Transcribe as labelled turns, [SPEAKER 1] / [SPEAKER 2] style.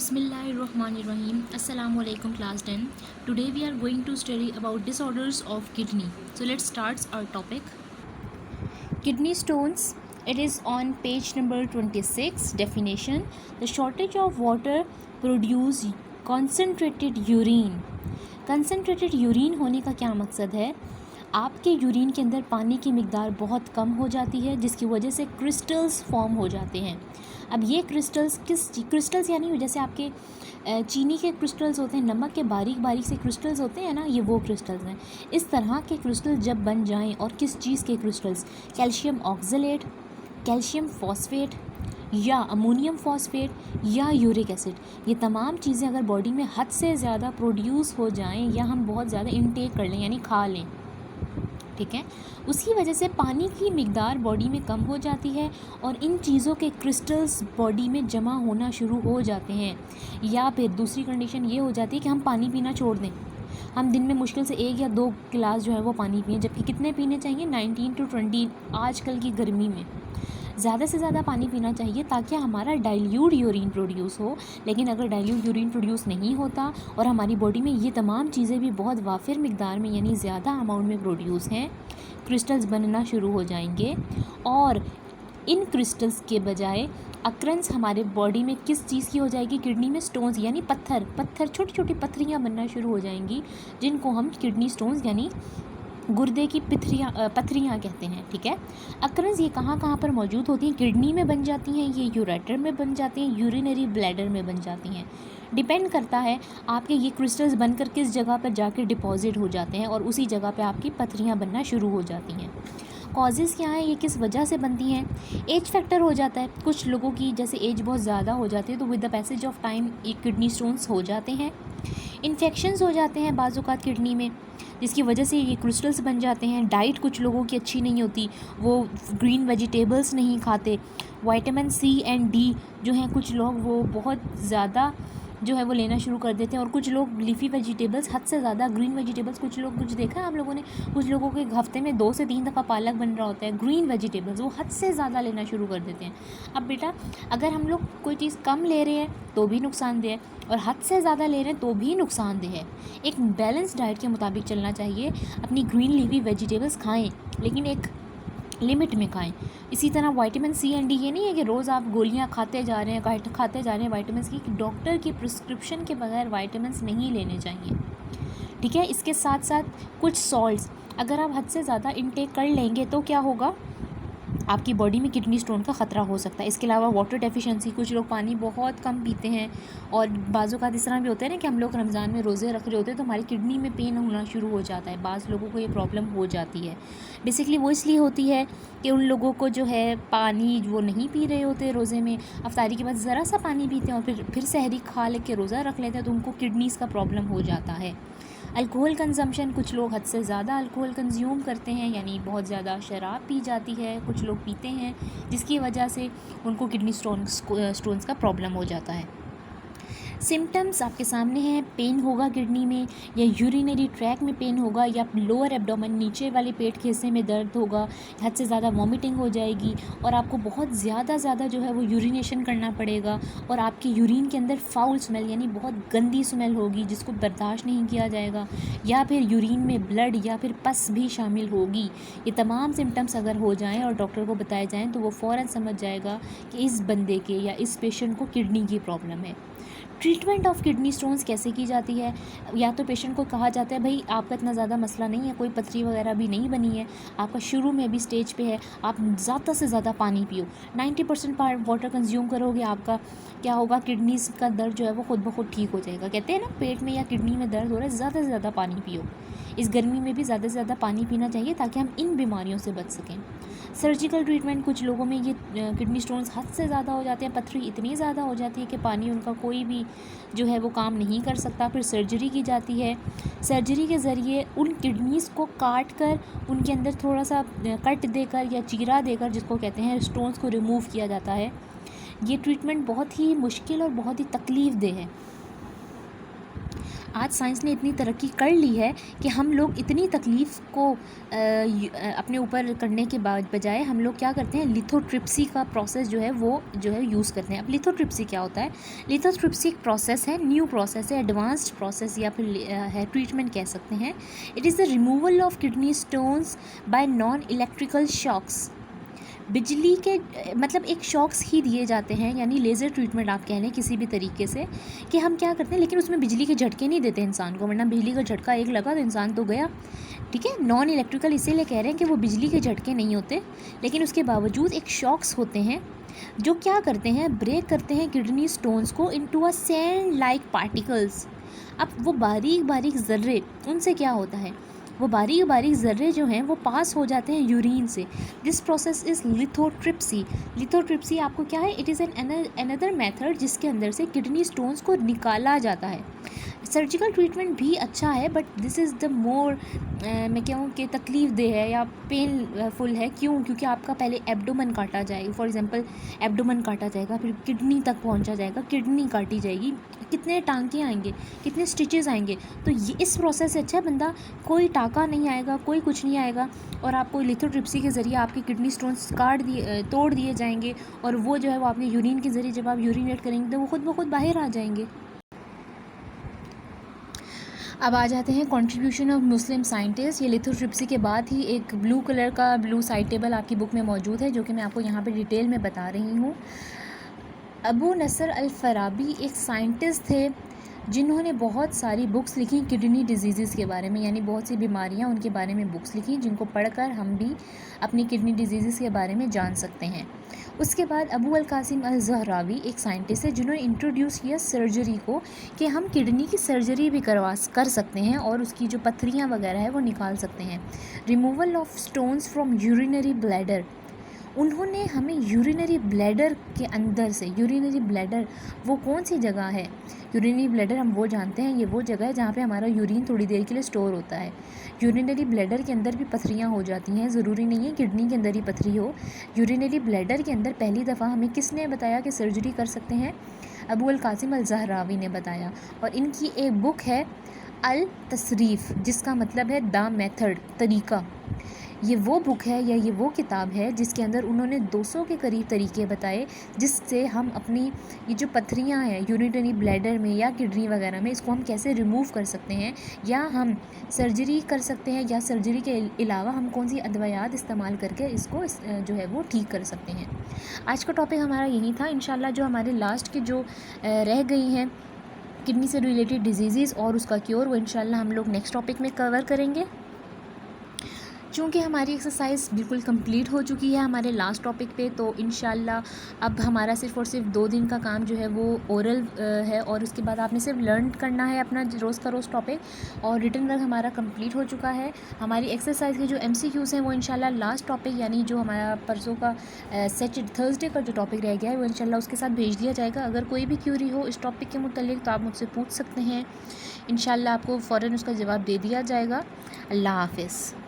[SPEAKER 1] Bismillahirrahmanirrahim. Assalamu alaikum class 10. Today we are going to study about disorders of kidney. So let's start our topic. Kidney stones. It is on page number 26. Definition. The shortage of water produce concentrated urine. Concentrated urine होने का क्या मकसद है? आपके urine के अंदर पानी की मिकदार बहुत कम हो जाती है जिसकी वजह से क्रिस्टल्स फॉर्म हो जाते हैं। अब ये क्रिस्टल्स यानी जैसे आपके चीनी के क्रिस्टल्स होते हैं, नमक के बारीक बारीक से क्रिस्टल्स होते हैं ना, ये वो क्रिस्टल्स हैं। इस तरह के क्रिस्टल जब बन जाएं, और किस चीज़ के crystals? Calcium oxalate, calcium phosphate या अमोनियम फॉस्फेट या यूरिक एसिड, ये तमाम चीज़ें अगर बॉडी में हद से ज़्यादा प्रोड्यूस हो जाएं या हम बहुत ज़्यादा इनटेक कर लें यानी खा लें, ठीक है, उसकी वजह से पानी की मिकदार बॉडी में कम हो जाती है और इन चीज़ों के क्रिस्टल्स बॉडी में जमा होना शुरू हो जाते हैं। या फिर दूसरी कंडीशन ये हो जाती है कि हम पानी पीना छोड़ दें। हम दिन में मुश्किल से 1 या 2 गिलास जो है वो पानी पिएं, जबकि कितने पीने चाहिए? 19 to 20 आजकल की गर्मी में ज़्यादा से ज़्यादा पानी पीना चाहिए ताकि हमारा डाइल्यूट यूरिन प्रोड्यूस हो। लेकिन अगर डाइल्यूट यूरिन प्रोड्यूस नहीं होता और हमारी बॉडी में ये तमाम चीज़ें भी बहुत वाफिर मिकदार में यानी ज़्यादा अमाउंट में प्रोड्यूस हैं, क्रिस्टल्स बनना शुरू हो जाएंगे और इन क्रिस्टल्स के बजाय अक्रंस हमारे बॉडी में किस चीज़ की हो जाएगी? किडनी में स्टोन्स यानी पत्थर छोटी छोटी पत्थरियाँ बनना शुरू हो जाएंगी, जिनको हम किडनी स्टोन्स यानी गुर्दे की पत्थरियाँ कहते हैं, ठीक है। अक्रंस ये कहाँ कहाँ पर मौजूद होती हैं? किडनी में बन जाती हैं, ये यूरेटर में बन जाती हैं, यूरिनरी ब्लैडर में बन जाती हैं। डिपेंड करता है आपके ये क्रिस्टल्स बनकर किस जगह पर जाकर डिपॉजिट हो जाते हैं और उसी जगह पे आपकी पत्थरियाँ बनना शुरू हो जाती हैं। कॉजेज़ क्या हैं? ये किस वजह से बनती हैं? एज फैक्टर हो जाता है। कुछ लोगों की जैसे एज बहुत ज़्यादा हो जाती है तो with the passage of time ये किडनी स्टोन्स हो जाते हैं। इन्फेक्शंस हो जाते हैं बाज़-औक़ात किडनी में, जिसकी वजह से ये क्रिस्टल्स बन जाते हैं। डाइट कुछ लोगों की अच्छी नहीं होती, वो ग्रीन वेजिटेबल्स नहीं खाते। विटामिन सी एंड डी जो हैं कुछ लोग वो बहुत ज़्यादा जो है वो लेना शुरू कर देते हैं, और कुछ लोग लीफी वेजिटेबल्स हद से ज़्यादा, ग्रीन वेजिटेबल्स कुछ देखा है आप लोगों ने, कुछ लोगों के हफ्ते में 2 से 3 दफ़ा पालक बन रहा होता है। ग्रीन वेजिटेबल्स वो हद से ज़्यादा लेना शुरू कर देते हैं। अब बेटा अगर हम लोग कोई चीज़ कम ले रहे हैं तो भी नुकसानदेह है और हद से ज़्यादा ले रहे हैं तो भी नुकसानदेह है। एक बैलेंस डाइट के मुताबिक चलना चाहिए। अपनी ग्रीन लीफी वेजिटेबल्स खाएँ लेकिन एक लिमिट में खाएं। इसी तरह विटामिन सी एंड डी, ये नहीं है कि रोज़ आप गोलियां खाते जा रहे हैं विटामिन की, डॉक्टर की प्रिस्क्रिप्शन के बगैर विटामिन नहीं लेने चाहिए, ठीक है। इसके साथ साथ कुछ सॉल्ट्स अगर आप हद से ज़्यादा इनटेक कर लेंगे तो क्या होगा? आपकी बॉडी में किडनी स्टोन का ख़तरा हो सकता है। इसके अलावा वाटर डेफिशिएंसी, कुछ लोग पानी बहुत कम पीते हैं और बाज़-औक़ात इस तरह भी होता है ना कि हम लोग रमज़ान में रोज़े रख रहे होते हैं तो हमारी किडनी में पेन होना शुरू हो जाता है। बाज़ लोगों को ये प्रॉब्लम हो जाती है। बेसिकली वो इसलिए होती है कि उन लोगों को जो है पानी वो नहीं पी रहे होते रोज़े में, अफ्तारी के बाद ज़रा सा पानी पीते हैं और फिर सहरी खा लेके रोज़ा रख लेते हैं तो उनको किडनीज़ का प्रॉब्लम हो जाता है। अल्कोहल कंजम्पशन, कुछ लोग हद से ज़्यादा अल्कोहल कंज्यूम करते हैं यानी बहुत ज़्यादा शराब पी जाती है, कुछ लोग पीते हैं जिसकी वजह से उनको किडनी स्टोन्स का प्रॉब्लम हो जाता है। सिम्टम्स आपके सामने हैं। पेन होगा किडनी में या यूरिनरी ट्रैक में पेन होगा या लोअर एब्डोमेन नीचे वाले पेट के हिस्से में दर्द होगा, हद से ज़्यादा वॉमिटिंग हो जाएगी और आपको बहुत ज़्यादा जो है वो यूरिनेशन करना पड़ेगा और आपके यूरिन के अंदर फाउल स्मेल यानी बहुत गंदी स्मेल होगी जिसको बर्दाश्त नहीं किया जाएगा, या फिर यूरिन में ब्लड या फिर पस भी शामिल होगी। ये तमाम सिम्टम्स अगर हो जाएँ और डॉक्टर को बताए जाएँ तो वो फ़ौरन समझ जाएगा कि इस बंदे के या इस पेशेंट को किडनी की प्रॉब्लम है। ट्रीटमेंट ऑफ किडनी स्टोन्स कैसे की जाती है? या तो पेशेंट को कहा जाता है भाई आपका इतना ज़्यादा मसला नहीं है, कोई पथरी वगैरह भी नहीं बनी है, आपका शुरू में भी स्टेज पे है, आप ज़्यादा से ज़्यादा पानी पियो, 90% वाटर कंज्यूम करोगे, आपका क्या होगा? किडनीज़ का दर्द जो है वो खुद ब खुद ठीक हो जाएगा। कहते हैं ना पेट में या किडनी में दर्द हो रहा है, ज़्यादा से ज़्यादा पानी पियो। इस गर्मी में भी ज़्यादा से ज़्यादा पानी पीना चाहिए ताकि हम इन बीमारियों से बच सकें। सर्जिकल ट्रीटमेंट, कुछ लोगों में ये किडनी स्टोन्स हद से ज़्यादा हो जाते हैं, पथरी इतनी ज़्यादा हो जाती है कि पानी उनका कोई भी जो है वो काम नहीं कर सकता, फिर सर्जरी की जाती है। सर्जरी के ज़रिए उन किडनीज़ को काट कर उनके अंदर थोड़ा सा कट देकर या चीरा देकर, जिसको कहते हैं, स्टोन्स को रिमूव किया जाता है। ये ट्रीटमेंट बहुत ही मुश्किल और बहुत ही तकलीफ़देह है। आज साइंस ने इतनी तरक्की कर ली है कि हम लोग इतनी तकलीफ़ को अपने ऊपर करने के बजाय हम लोग क्या करते हैं, लिथोट्रिप्सी का प्रोसेस जो है वो जो है यूज़ करते हैं। अब लिथोट्रिप्सी क्या होता है? लिथोट्रिप्सी एक प्रोसेस है, न्यू प्रोसेस है, एडवांस्ड प्रोसेस या फिर है ट्रीटमेंट कह सकते हैं। It is the removal of kidney stones by non electrical shocks. बिजली के मतलब एक शॉक्स ही दिए जाते हैं, यानी लेज़र ट्रीटमेंट आप कह लें किसी भी तरीके से, कि हम क्या करते हैं, लेकिन उसमें बिजली के झटके नहीं देते इंसान को, वरना बिजली का झटका एक लगा तो इंसान तो गया। ठीक है, नॉन इलेक्ट्रिकल इसीलिए कह रहे हैं कि वो बिजली के झटके नहीं होते, लेकिन उसके बावजूद एक शॉक्स होते हैं जो क्या करते हैं, ब्रेक करते हैं किडनी स्टोन्स को into a sand like particles. अब वो बारीक बारीक ज़र्रे, उनसे क्या होता है, वो बारीक बारीक ज़र्रे जो हैं वो पास हो जाते हैं यूरिन से। This process is lithotripsy. Lithotripsy आपको क्या है, it is an another method जिसके अंदर से किडनी स्टोन्स को निकाला जाता है। सर्जिकल ट्रीटमेंट भी अच्छा है, but this is the more मैं कहूँ कि तकलीफ़ दे है या पेनफुल है। क्यों? क्योंकि आपका पहले एब्डोमेन काटा जाएगा, फॉर एग्जांपल एब्डोमेन काटा जाएगा, फिर किडनी तक पहुंचा जाएगा, किडनी काटी जाएगी, कितने टांके आएंगे, कितने स्टिचेस आएंगे। तो ये इस प्रोसेस से अच्छा है बंदा कोई टाँका नहीं आएगा, कोई कुछ नहीं आएगा, और आपको लिथोट्रिप्सी के ज़रिए आपके किडनी स्टोन्स तोड़ दिए जाएंगे, और वो जो है वो आपके यूरिन के ज़रिए जब आप यूरिनेट करेंगे तो वो खुद ब खुद बाहर आ जाएंगे। अब आ जाते हैं कंट्रीब्यूशन ऑफ मुस्लिम साइंटिस्ट। ये लिथोट्रिप्सी के बाद ही एक ब्लू कलर का ब्लू साइड टेबल आपकी बुक में मौजूद है, जो कि मैं आपको यहाँ पे डिटेल में बता रही हूँ। अबू नसर अल फ़राबी एक साइंटिस्ट थे जिन्होंने बहुत सारी बुक्स लिखी किडनी डिजीज़ के बारे में, यानी बहुत सी बीमारियाँ उनके बारे में बुक्स लिखी, जिनको पढ़कर हम भी अपनी किडनी डिजीज़ के बारे में जान सकते हैं। उसके बाद अबू अल कासिम अल ज़हरावी एक साइंटिस्ट है जिन्होंने इंट्रोड्यूस किया सर्जरी को, कि हम किडनी की सर्जरी भी कर सकते हैं और उसकी जो पथरियाँ वगैरह है वो निकाल सकते हैं। Removal of stones from urinary bladder, उन्होंने हमें यूरिनरी ब्लैडर के अंदर से, यूरिनरी ब्लैडर वो कौन सी जगह है? यूरिनरी ब्लैडर हम वो जानते हैं, ये वो जगह है जहाँ पे हमारा यूरिन थोड़ी देर के लिए स्टोर होता है। यूरिनरी ब्लैडर के अंदर भी पथरियाँ हो जाती हैं, ज़रूरी नहीं है किडनी के अंदर ही पथरी हो। यूरिनरी ब्लैडर के अंदर पहली दफ़ा हमें किसने बताया कि सर्जरी कर सकते हैं? अबू अल कासिम अल ज़हरावी ने बताया, और इनकी एक बुक है अल तसरीफ़, जिसका मतलब है द मेथड, तरीका। ये वो बुक है या ये वो किताब है जिसके अंदर उन्होंने 200 के करीब तरीके बताए, जिससे हम अपनी ये जो पथरियाँ हैं यूरिनरी ब्लैडर में या किडनी वगैरह में, इसको हम कैसे रिमूव कर सकते हैं, या हम सर्जरी कर सकते हैं, या सर्जरी के अलावा हम कौन सी अदवायात इस्तेमाल करके इसको जो है वो ठीक कर सकते हैं। आज का टॉपिक हमारा यही था। इंशाल्लाह जो हमारे लास्ट के जो रह गई हैं किडनी से रिलेटेड डिजीज़ और उसका क्योर, वो इंशाल्लाह हम लोग नेक्स्ट टॉपिक में कवर करेंगे। चूँकि हमारी एक्सरसाइज बिल्कुल कंप्लीट हो चुकी है हमारे लास्ट टॉपिक पे, तो इंशाल्लाह अब हमारा सिर्फ़ और सिर्फ 2 दिन का काम जो है वो ओरल है, और उसके बाद आपने सिर्फ लर्न करना है अपना रोज़ का रोज़ टॉपिक, और रिटन वर्क हमारा कंप्लीट हो चुका है। हमारी एक्सरसाइज के जो MCQs हैं वो इंशाल्लाह लास्ट टॉपिक, यानी जो हमारा परसों का थर्सडे का जो टॉपिक रह गया है वो इंशाल्लाह उसके साथ भेज दिया जाएगा। अगर कोई भी क्यूरी हो इस टॉपिक के मुतालिक तो आप मुझसे पूछ सकते हैं, इंशाल्लाह आपको फ़ौरन उसका जवाब दे दिया जाएगा। अल्लाह हाफ़िज़।